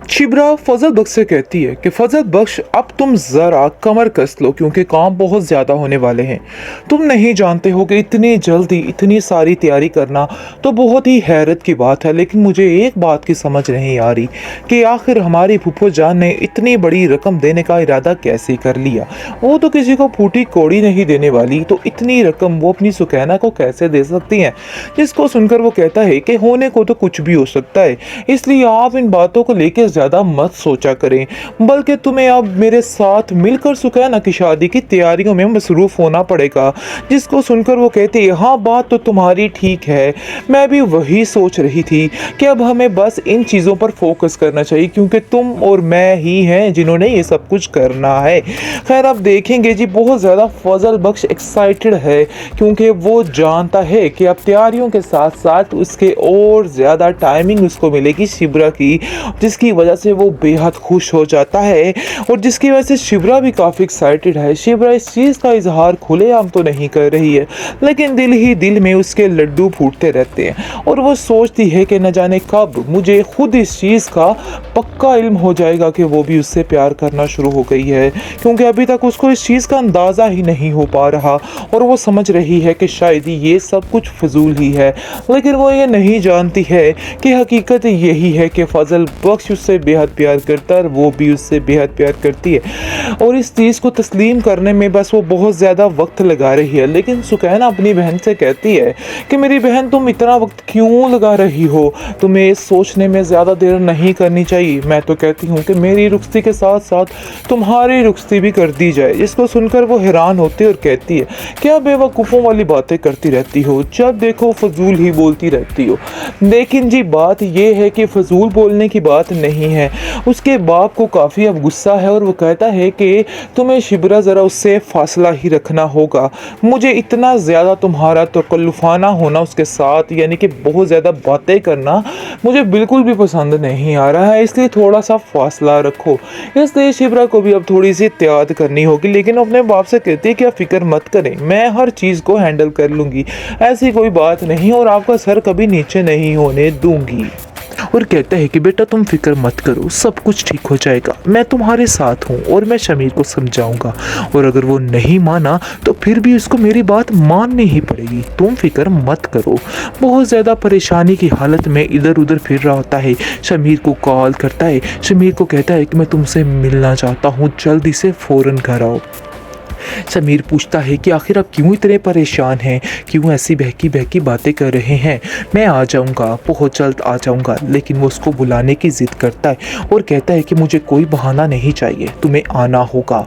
शिब्रा फजल बख्श से कहती है कि फजल बख्श, अब तुम ज़रा कमर कस लो क्योंकि काम बहुत ज़्यादा होने वाले हैं। तुम नहीं जानते हो कि इतनी जल्दी इतनी सारी तैयारी करना तो बहुत ही हैरत की बात है, लेकिन मुझे एक बात की समझ नहीं आ रही कि आखिर हमारी फूफो जान ने इतनी बड़ी रकम देने का इरादा कैसे कर लिया। वो तो किसी को फूटी कौड़ी नहीं देने वाली, तो इतनी रकम वो अपनी सुकैना को कैसे दे सकती हैं। जिसको सुनकर वो कहता है कि होने को तो कुछ भी हो सकता है, इसलिए आप इन बातों को लेकर ज़्यादा मत सोचा करें, बल्कि तुम्हें अब मेरे साथ मिलकर सुकैना की शादी की तैयारियों में मसरूफ़ होना पड़ेगा। जिसको सुनकर वो कहती है, हाँ बात तो तुम्हारी ठीक है, मैं भी वही सोच रही थी कि अब हमें बस इन चीज़ों पर फोकस करना चाहिए क्योंकि तुम और मैं ही हैं जिन्होंने ये सब कुछ करना है। खैर अब देखेंगे जी। बहुत ज़्यादा फजल बख्श एक्साइटेड है क्योंकि वो जानता है कि अब तैयारियों के साथ साथ उसके और ज़्यादा टाइमिंग उसको मिलेगी शिब्रा की, जिसकी वजह से वो बेहद खुश हो जाता है और जिसकी वजह से शिब्रा भी काफ़ी एक्साइटेड है। शिब्रा इस चीज़ का इजहार खुलेआम तो नहीं कर रही है, लेकिन दिल ही दिल में उसके लड्डू फूटते रहते हैं और वो सोचती है कि न जाने कब मुझे खुद इस चीज़ का पक्का इल्म हो जाएगा कि वो भी उससे प्यार करना शुरू हो गई है, क्योंकि अभी तक उसको इस चीज़ का अंदाज़ा ही नहीं हो पा रहा और वो समझ रही है कि शायद ये सब कुछ फजूल ही है। लेकिन वो ये नहीं जानती है कि हकीकत यही है कि फजल बख्श उससे बेहद प्यार करता है और वो भी उससे बेहद प्यार करती है और इस चीज़ को तस्लीम करने में बस वो बहुत ज़्यादा वक्त लगा रही है। लेकिन सुकैना अपनी बहन से कहती है कि मेरी बहन, तुम इतना वक्त क्यों लगा रही हो, तुम्हें सोचने में ज़्यादा देर नहीं करनी चाहिए। मैं तो कहती हूँ कि मेरी रुखसती के साथ साथ तुम्हारी रुखसती भी कर दी जाए। जिसको सुनकर वो हैरान होती है और कहती है, क्या बेवकूफ़ों वाली बातें करती रहती हो, जब देखो फजूल ही बोलती रहती हो। लेकिन जी बात ये है कि फजूल बोलने की बात नहीं है। उसके बाप को काफ़ी अब गुस्सा है और वो कहता है कि तुम्हें शिब्रा ज़रा उससे फासला ही रखना होगा। मुझे इतना ज़्यादा तुम्हारा तकल्लुफ़ाना होना उसके साथ, यानी कि बहुत ज़्यादा बातें करना मुझे बिल्कुल भी पसंद नहीं आ रहा है, इसलिए थोड़ा सा फासला रखो। इसलिए शिब्रा को भी अब थोड़ी सी एहतियात करनी होगी, लेकिन अपने बाप से कहती है कि आप फिक्र मत करें, मैं हर चीज़ को हैंडल कर लूँगी, ऐसी कोई बात नहीं और आपका सर कभी नीचे नहीं होने दूँगी। और कहता है कि बेटा तुम फिक्र मत करो, सब कुछ ठीक हो जाएगा, मैं तुम्हारे साथ हूँ और मैं शमीर को समझाऊंगा और अगर वो नहीं माना तो फिर भी उसको मेरी बात माननी ही पड़ेगी, तुम फिक्र मत करो। बहुत ज़्यादा परेशानी की हालत में इधर उधर फिर रहा होता है, शमीर को कॉल करता है, शमीर को कहता है कि मैं तुमसे मिलना चाहता हूँ, जल्दी से फ़ौरन घर आओ। समीर पूछता है कि आखिर आप क्यों इतने परेशान हैं, क्यों ऐसी बहकी बहकी बातें कर रहे हैं। मैं आ जाऊंगा, बहुत जल्द आ जाऊंगा। लेकिन वो उसको बुलाने की ज़िद करता है और कहता है कि मुझे कोई बहाना नहीं चाहिए, तुम्हें आना होगा।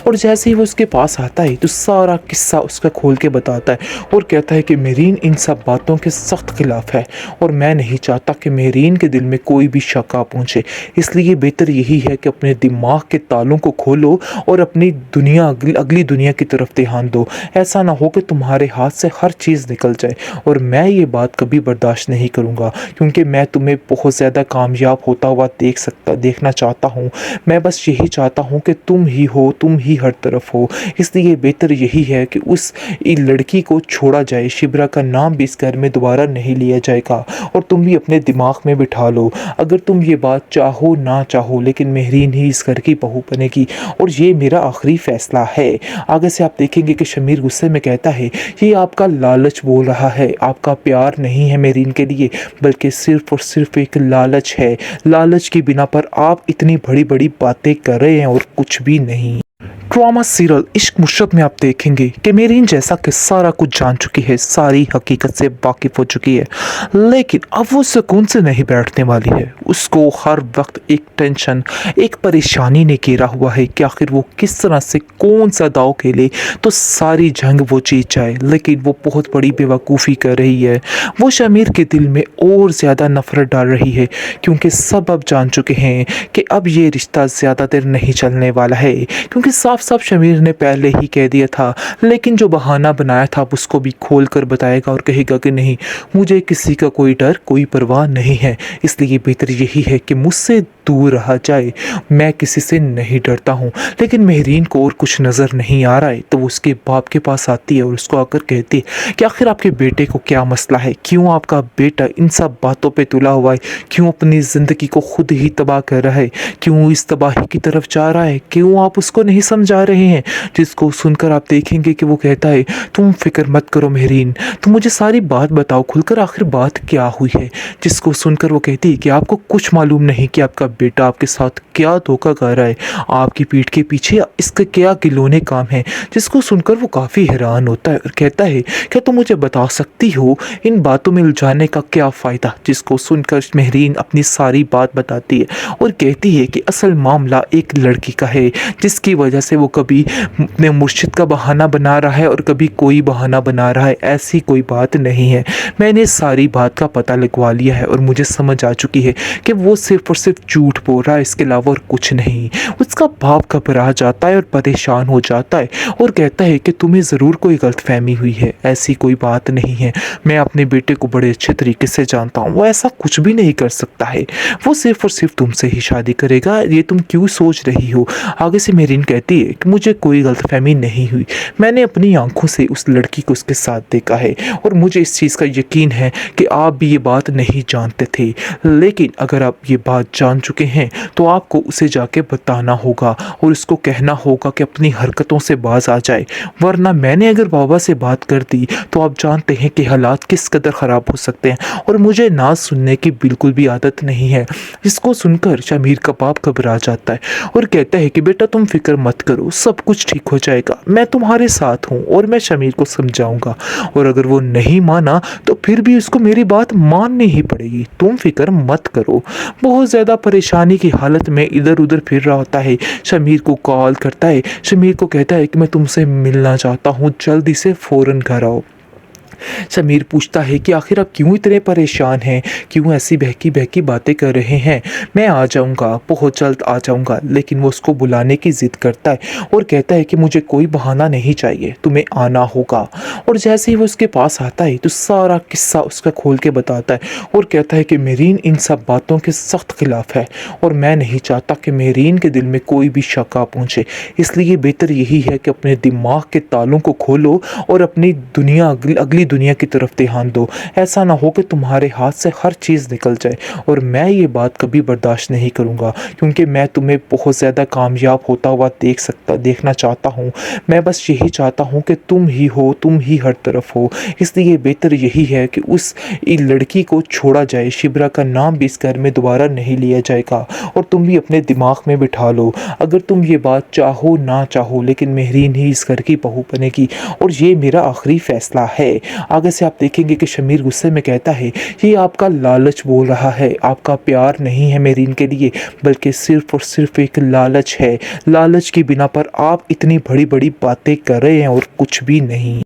और जैसे ही वो उसके पास आता है तो सारा किस्सा उसका खोल के बताता है और कहता है कि मेरीन इन सब बातों के सख्त खिलाफ है और मैं नहीं चाहता कि मेरीन के दिल में कोई भी शक आ पहुँचे, इसलिए बेहतर यही है कि अपने दिमाग के तालों को खोलो और अपनी दुनिया अगली दुनिया की तरफ ध्यान दो। ऐसा ना हो कि तुम्हारे हाथ से हर चीज़ निकल जाए और मैं ये बात कभी बर्दाश्त नहीं करूँगा, क्योंकि मैं तुम्हें बहुत ज़्यादा कामयाब होता हुआ देखना चाहता हूँ। मैं बस यही चाहता हूँ कि तुम ही हो, तुम ही हर तरफ हो। इसलिए बेहतर यही है कि उस लड़की को छोड़ा जाए, शिब्रा का नाम भी इस घर में दोबारा नहीं लिया जाएगा। और तुम भी अपने दिमाग में बिठा लो, अगर तुम ये बात चाहो ना चाहो, लेकिन मेहरीन ही इस घर की बहू बनेगी और ये मेरा आखिरी फैसला है। आगे से आप देखेंगे कि शमीर गुस्से में कहता है, ये आपका लालच बोल रहा है, आपका प्यार नहीं है मेरीन के लिए, बल्कि सिर्फ और सिर्फ एक लालच है। लालच की बिना पर आप इतनी बड़ी बड़ी बातें कर रहे हैं और कुछ भी नहीं। ड्रामा सीरियल इश्क मुशरफ में आप देखेंगे कि मेरीन जैसा कि सारा कुछ जान चुकी है, सारी हकीकत से वाकिफ हो चुकी है, लेकिन अब वो सुकून से नहीं बैठने वाली है। उसको हर वक्त एक टेंशन, एक परेशानी ने घेरा हुआ है कि आखिर वो किस तरह से कौन सा दाव खेले तो सारी जंग वो जीत जाए। लेकिन वो बहुत बड़ी बेवकूफ़ी कर रही है। वो शमीर के दिल में और ज़्यादा नफरत डाल रही है, क्योंकि सब अब जान चुके हैं कि अब ये रिश्ता ज़्यादा देर नहीं चलने वाला है, क्योंकि साफ साफ शमीर ने पहले ही कह दिया था। लेकिन जो बहाना बनाया था उसको भी खोल कर बताएगा और कहेगा कि नहीं, मुझे किसी का कोई डर, कोई परवाह नहीं है। इसलिए बेहतर यही है कि मुझसे दूर रहा जाए। मैं किसी से नहीं डरता हूँ। लेकिन मेहरीन को और कुछ नज़र नहीं आ रहा है तो वो उसके बाप के पास आती है और उसको आकर कहती है कि आखिर आपके बेटे को क्या मसला है, क्यों आपका बेटा इन सब बातों पे तुला हुआ है, क्यों अपनी ज़िंदगी को खुद ही तबाह कर रहा है, क्यों इस तबाही की तरफ जा रहा है, क्यों आप उसको नहीं समझा रहे हैं। जिसको सुनकर आप देखेंगे कि वो कहता है तुम फिक्र मत करो मेहरीन, तुम मुझे सारी बात बताओ खुलकर, आखिर बात क्या हुई है। जिसको सुनकर वो कहती है कि आपको कुछ मालूम नहीं कि आपका बेटा आपके साथ क्या धोखा कर रहा है, आपकी पीठ के पीछे इसके क्या गिलोने काम है। जिसको सुनकर वो काफ़ी हैरान होता है और कहता है क्या तुम मुझे बता सकती हो इन बातों में उलझाने का क्या फ़ायदा। जिसको सुनकर मेहरीन अपनी सारी बात बताती है और कहती है कि असल मामला एक लड़की का है जिसकी वजह से वो कभी अपने मुर्शिद का बहाना बना रहा है और कभी कोई बहाना बना रहा है। ऐसी कोई बात नहीं है, मैंने सारी बात का पता लगवा लिया है और मुझे समझ आ चुकी है कि वो सिर्फ और सिर्फ झूठ बोल रहा है, इसके अलावा और कुछ नहीं। उसका बाप घबरा जाता है और परेशान हो जाता है और कहता है कि तुम्हें ज़रूर कोई गलतफहमी हुई है, ऐसी कोई बात नहीं है, मैं अपने बेटे को बड़े अच्छे तरीके से जानता हूँ, वो ऐसा कुछ भी नहीं कर सकता है, वो सिर्फ और सिर्फ तुमसे ही शादी करेगा, ये तुम क्यों सोच रही हो। आगे से मेहरीन कहती है कि मुझे कोई गलतफहमी नहीं हुई, मैंने अपनी आंखों से उस लड़की को उसके साथ देखा है और मुझे इस चीज़ का यकीन है कि आप भी ये बात नहीं जानते थे। लेकिन अगर आप ये बात जान चुके हैं तो आपको उसे जाके बताना होगा और उसको कहना होगा कि अपनी हरकतों से बाज आ जाए, वरना मैंने अगर बाबा से बात कर दी तो आप जानते हैं कि हालात किस कदर ख़राब हो सकते हैं और मुझे ना सुनने की बिल्कुल भी आदत नहीं है। इसको सुनकर शमीर का बाप घबरा जाता है और कहता है कि बेटा तुम फिक्र मत करो, सब कुछ ठीक हो जाएगा, मैं तुम्हारे साथ हूँ और मैं शमीर को समझाऊंगा और अगर वो नहीं माना तो फिर भी उसको मेरी बात माननी ही पड़ेगी, तुम फिक्र मत करो। बहुत ज़्यादा परेशानी की हालत में इधर उधर फिर रहा होता है, शमीर को कॉल करता है, शमीर को कहता है कि मैं तुमसे मिलना चाहता हूँ, जल्दी से फ़ौरन घर आओ। समीर पूछता है कि आखिर आप क्यों इतने परेशान हैं, क्यों ऐसी बहकी बहकी बातें कर रहे हैं। मैं आ जाऊंगा, बहुत जल्द आ जाऊंगा। लेकिन वो उसको बुलाने की ज़िद करता है और कहता है कि मुझे कोई बहाना नहीं चाहिए, तुम्हें आना होगा। और जैसे ही वो उसके पास आता है तो सारा किस्सा उसका खोल के बताता है और कहता है कि मेहरीन इन सब बातों के सख्त खिलाफ है और मैं नहीं चाहता कि मेहरीन के दिल में कोई भी शक आ पहुँचे, इसलिए बेहतर यही है कि अपने दिमाग के तालों को खोलो और अपनी दुनिया अगली दुनिया की तरफ ध्यान दो। ऐसा ना हो कि तुम्हारे हाथ से हर चीज़ निकल जाए और मैं ये बात कभी बर्दाश्त नहीं करूँगा, क्योंकि मैं तुम्हें बहुत ज़्यादा कामयाब होता हुआ देखना चाहता हूँ। मैं बस यही चाहता हूँ कि तुम ही हो, तुम ही हर तरफ हो। इसलिए बेहतर यही है कि उस लड़की को छोड़ा जाए, शिबरा का नाम भी इस घर में दोबारा नहीं लिया जाएगा। और तुम भी अपने दिमाग में बिठा लो, अगर तुम ये बात चाहो ना चाहो, लेकिन मेहरीन ही इस घर की बहू बनेगी और ये मेरा आखिरी फैसला है। आगे से आप देखेंगे कि शमीर गुस्से में कहता है ये आपका लालच बोल रहा है, आपका प्यार नहीं है मेहरीन के लिए, बल्कि सिर्फ और सिर्फ एक लालच है। लालच की बिना पर आप इतनी बड़ी बड़ी बातें कर रहे हैं और कुछ भी नहीं।